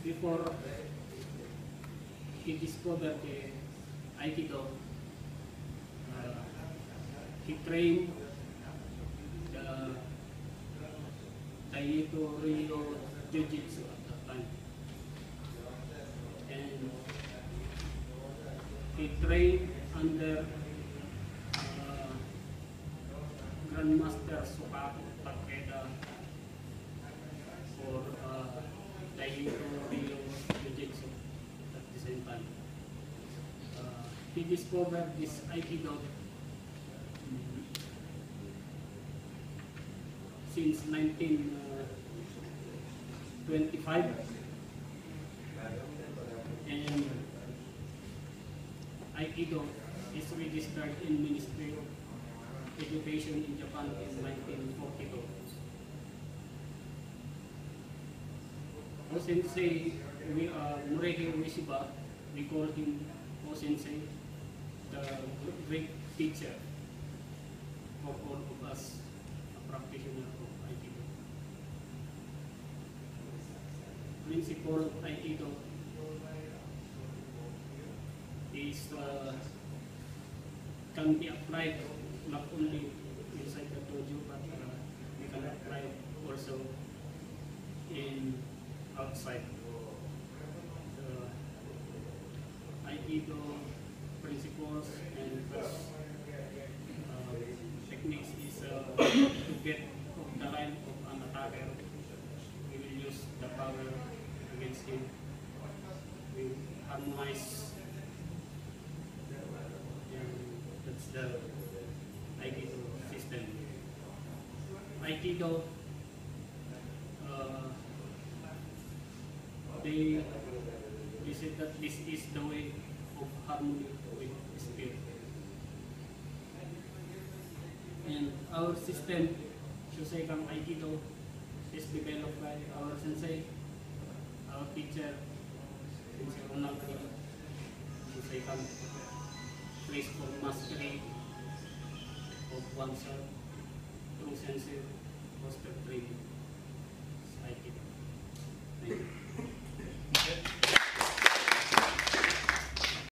before he discovered the Aikido, he trained the Taito Ryo Jiu-Jitsu at that time. And he trained under Grandmaster Sukaku Takeda for Taito Ryo Jiu-Jitsu at the same time. He discovered this Aikido since 1925, and Aikido is registered in Ministry of Education in Japan in 1942. O-sensei, Morihei Ueshiba, we call him O-sensei, the great teacher of all of us, a practitioner of Aikido. Principle of Aikido is can be applied not only inside the dojo, but we can apply it also in outside. The Aikido principles and techniques is to get off the line of an attacker. We will use the power against him. We harmonize. That's the Aikido system. Aikido, they said that this is the way of harmony with spirit. And our system, Shoseikan Aikido, is developed by our sensei, our teacher, Sensei Ronald Shoseikan, place for mastery of oneself through sensei foster training. Aikido.